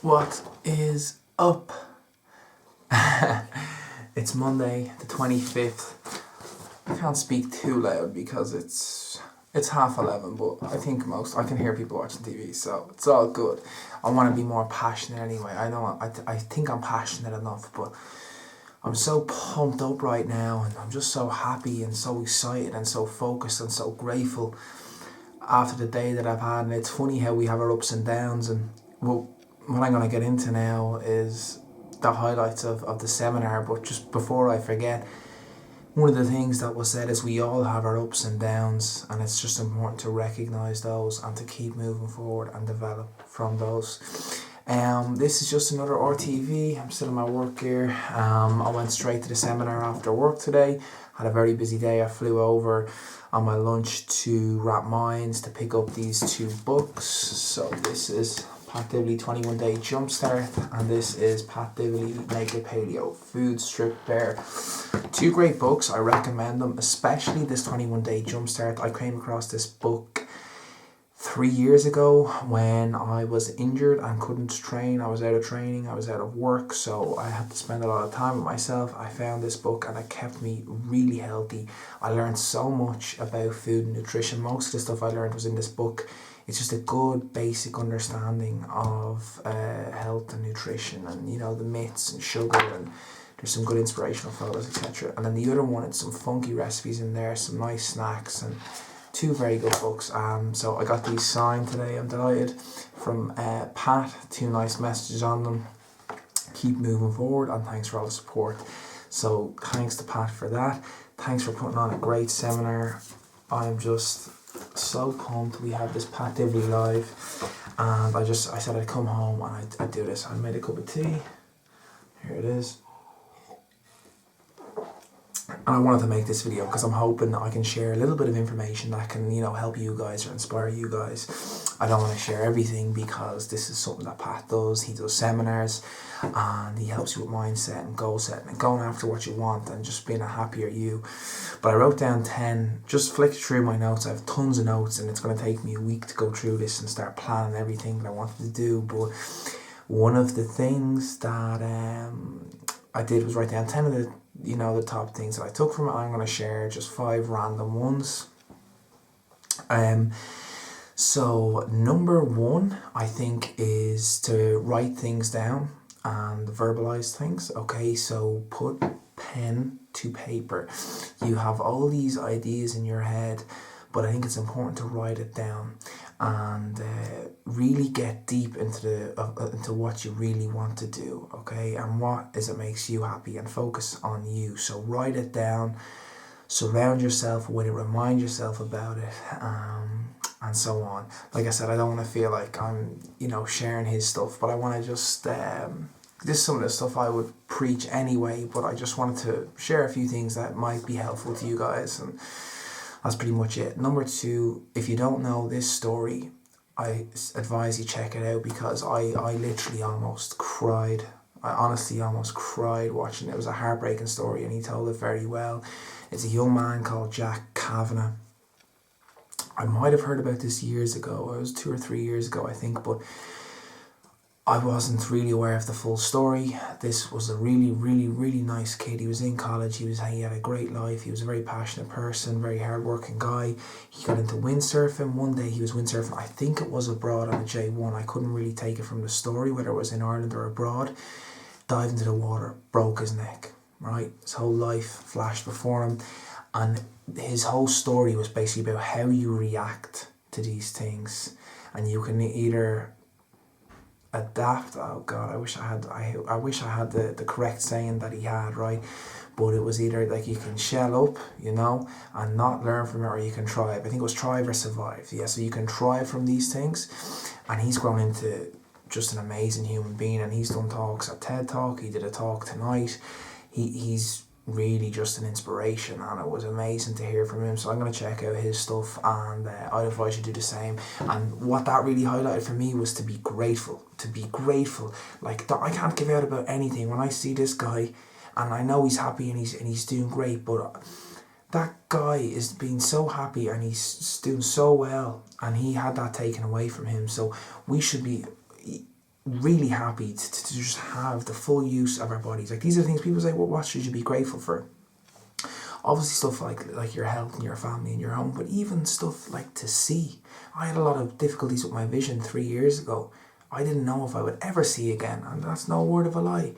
What is up? It's Monday the 25th. I can't speak too loud because it's 11:30, but I can hear people watching TV, so it's all good. I want to be more passionate anyway. I think I'm passionate enough, but I'm so pumped up right now, and I'm just so happy and so excited and so focused and so grateful after the day that I've had. And it's funny how we have our ups and downs, and well, what I'm going to get into now is the highlights of the seminar. But just before I forget, one of the things that was said is we all have our ups and downs, and it's just important to recognise those and to keep moving forward and develop from those. This is just another RTV. I'm still in my work gear. I went straight to the seminar after work today. Had a very busy day. I flew over on my lunch to Rat Minds to pick up these two books. So this is Pat Divillys 21 Day Jumpstart, and this is Pat Divillys Naked Paleo Food Strip Bear. Two great books. I recommend them, especially this 21 Day Jumpstart. I came across this book 3 years ago when I was injured and couldn't train. I was out of training, I was out of work, so I had to spend a lot of time with myself. I found this book and it kept me really healthy. I learned so much about food and nutrition. Most of the stuff I learned was in this book. It's just a good basic understanding of health and nutrition, and the myths and sugar, and there's some good inspirational photos, etc. And then the other one, it's some funky recipes in there, some nice snacks, and two very good books. So I got these signed today. I'm delighted. From Pat, two nice messages on them. Keep moving forward, and thanks for all the support. So thanks to Pat for that. Thanks for putting on a great seminar. I'm just so pumped. We have this Pat Divillys Live, and I said I'd come home and I'd do this. I made a cup of tea. Here it is. And I wanted to make this video because I'm hoping that I can share a little bit of information that can, help you guys or inspire you guys. I don't want to share everything because this is something that Pat does. He does seminars and he helps you with mindset and goal setting and going after what you want and just being a happier you. But I wrote down 10, just flicked through my notes. I have tons of notes, and it's going to take me a week to go through this and start planning everything that I wanted to do. But one of the things that I did was write down 10 of the top things that I took from it. I'm going to share just 5 random ones. So number 1, I think, is to write things down and verbalize things. Okay, so put pen to paper. You have all these ideas in your head, but I think it's important to write it down and really get deep into what you really want to do, okay, and what is it makes you happy, and focus on you. So write it down, surround yourself with it, remind yourself about it, and so on. Like I said, I don't want to feel like I'm sharing his stuff, but I want to just this is some of the stuff I would preach anyway, but I just wanted to share a few things that might be helpful to you guys, and that's pretty much it. Number 2, if you don't know this story, I advise you check it out, because I literally almost cried. I honestly almost cried watching it. It was a heartbreaking story, and he told it very well. It's a young man called Jack Kavanagh. I might have heard about this years ago. It was 2 or 3 years ago, I think, but I wasn't really aware of the full story. This was a really, really, really nice kid. He was in college. He had a great life. He was a very passionate person, very hard-working guy. He got into windsurfing. One day he was windsurfing. I think it was abroad on a J1. I couldn't really take it from the story, whether it was in Ireland or abroad. Dived into the water, broke his neck, right? His whole life flashed before him. And his whole story was basically about how you react to these things. And you can either adapt. Oh God, I wish I had the correct saying that he had, right? But it was either like you can shell up, and not learn from it, or you can thrive. I think it was thrive or survive. Yeah, so you can thrive from these things. And he's grown into just an amazing human being, and he's done talks at TED Talk. He did a talk tonight. He's really just an inspiration, and it was amazing to hear from him. So I'm going to check out his stuff, and I'd advise you to do the same. And what that really highlighted for me was to be grateful. Like, I can't give out about anything. When I see this guy, and I know he's happy and he's doing great, but that guy is being so happy and he's doing so well, and he had that taken away from him. So we should be really happy to just have the full use of our bodies. Like, these are things people say, well, what should you be grateful for? Obviously stuff like your health and your family and your home, but even stuff like to see. I had a lot of difficulties with my vision 3 years ago. I didn't know if I would ever see again, and that's no word of a lie.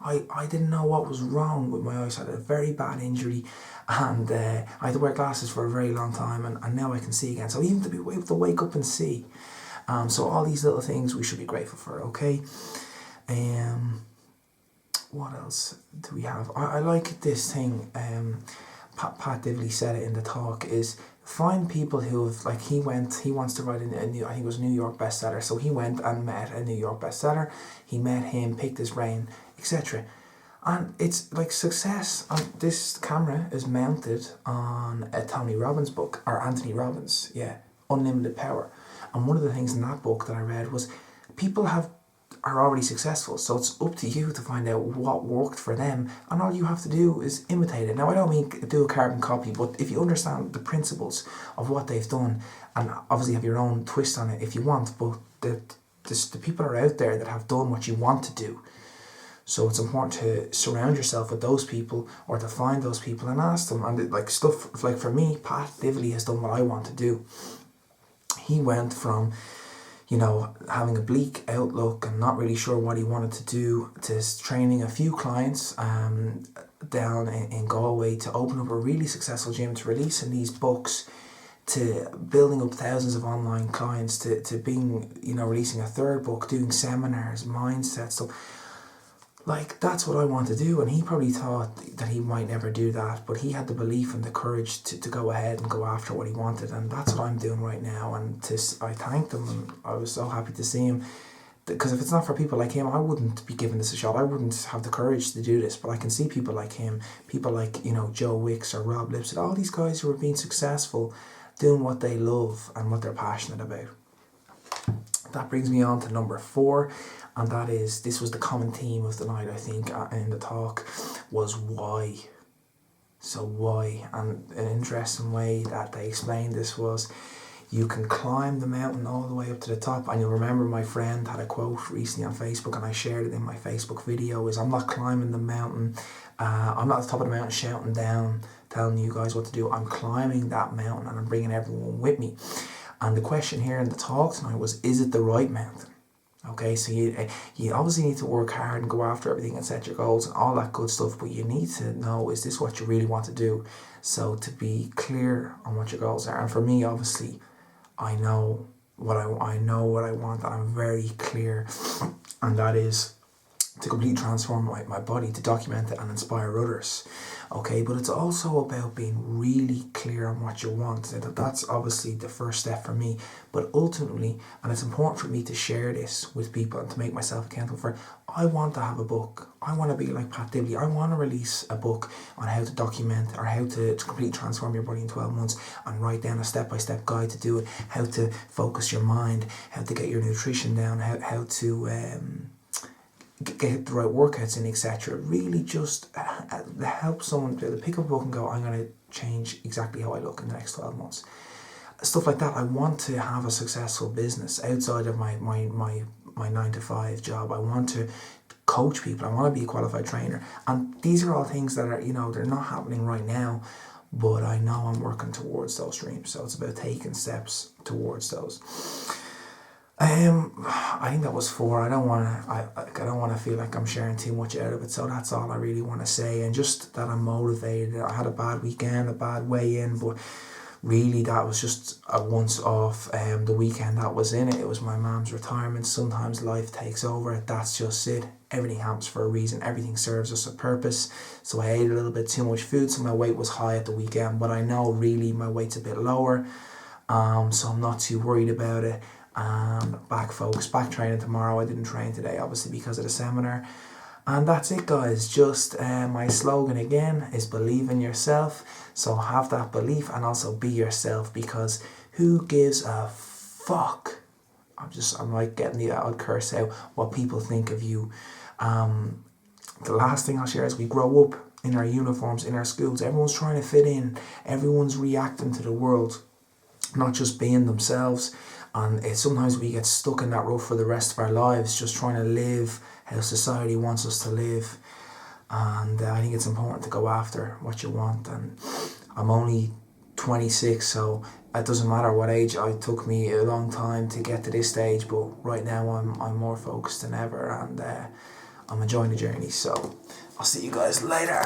I didn't know what was wrong with my eyes. I had a very bad injury, and I had to wear glasses for a very long time, and now I can see again. So even to be able to wake up and see, so all these little things we should be grateful for, okay? What else do we have? I like this thing, Pat Divillys said it in the talk, is find people who have, like, he wants to write a new, I think it was a New York bestseller, so he went and met a New York bestseller, he met him, picked his brain, etc. And it's like success. This camera is mounted on a Tony Robbins book, or Anthony Robbins, yeah, Unlimited Power. And one of the things in that book that I read was people are already successful, so it's up to you to find out what worked for them, and all you have to do is imitate it. Now, I don't mean do a carbon copy, but if you understand the principles of what they've done, and obviously have your own twist on it if you want, but the people are out there that have done what you want to do. So it's important to surround yourself with those people, or to find those people and ask them. And like stuff, like for me, Pat Divillys has done what I want to do. He went from, you know, having a bleak outlook and not really sure what he wanted to do, to training a few clients down in Galway, to open up a really successful gym, to releasing these books, to building up thousands of online clients, to being, you know, releasing a third book, doing seminars, mindset stuff. Like, that's what I want to do, and he probably thought that he might never do that, but he had the belief and the courage to go ahead and go after what he wanted, and that's what I'm doing right now. And I thanked him, and I was so happy to see him, because if it's not for people like him, I wouldn't be giving this a shot. I wouldn't have the courage to do this, but I can see people like him, people like, you know, Joe Wicks or Rob Lipsett, all these guys who are being successful, doing what they love and what they're passionate about. That brings me on to number 4, and that is, this was the common theme of the night, I think, in the talk, was why. So why? And an interesting way that they explained this was, you can climb the mountain all the way up to the top, and you'll remember my friend had a quote recently on Facebook, and I shared it in my Facebook video, is, I'm not climbing the mountain, I'm not at the top of the mountain shouting down, telling you guys what to do. I'm climbing that mountain, and I'm bringing everyone with me. And the question here in the talk tonight was, is it the right mountain? Okay, so you obviously need to work hard and go after everything and set your goals and all that good stuff, but you need to know, is this what you really want to do? So to be clear on what your goals are. And for me, obviously, I know what I want, and I'm very clear, and that is to completely transform my body, to document it and inspire others. Okay, but it's also about being really clear on what you want. That's obviously the first step for me, but ultimately, and it's important for me to share this with people and to make myself accountable for it, I want to have a book. I want to be like Pat Divillys. I want to release a book on how to document, or how to completely transform your body in 12 months and write down a step-by-step guide to do it, how to focus your mind, how to get your nutrition down, how to get the right workouts in, etc. Really just help someone to pick up a book and go, I'm going to change exactly how I look in the next 12 months. Stuff like that. I want to have a successful business outside of my 9-to-5 job. I want to coach people. I want to be a qualified trainer. And these are all things that are, you know, they're not happening right now, but I know I'm working towards those dreams. So it's about taking steps towards those. I think that was 4. I don't want to feel like I'm sharing too much out of it, so that's all I really want to say. And just that I'm motivated. I had a bad weekend, a bad way in, but really that was just a once off. The weekend that was in it, it was my mom's retirement. Sometimes life takes over. That's just it. Everything happens for a reason. Everything serves us a purpose. So I ate a little bit too much food, so my weight was high at the weekend, but I know really my weight's a bit lower, so I'm not too worried about it. Back focused, back training tomorrow. I didn't train today, obviously, because of the seminar. And that's it, guys. Just my slogan again is believe in yourself. So have that belief and also be yourself, because who gives a fuck? I'm like getting the odd curse out, what people think of you. The last thing I'll share is, we grow up in our uniforms, in our schools. Everyone's trying to fit in. Everyone's reacting to the world, not just being themselves. And sometimes we get stuck in that rut for the rest of our lives, just trying to live how society wants us to live. And I think it's important to go after what you want. And I'm only 26, so it doesn't matter what age. It took me a long time to get to this stage, but right now I'm more focused than ever, and I'm enjoying the journey. So I'll see you guys later.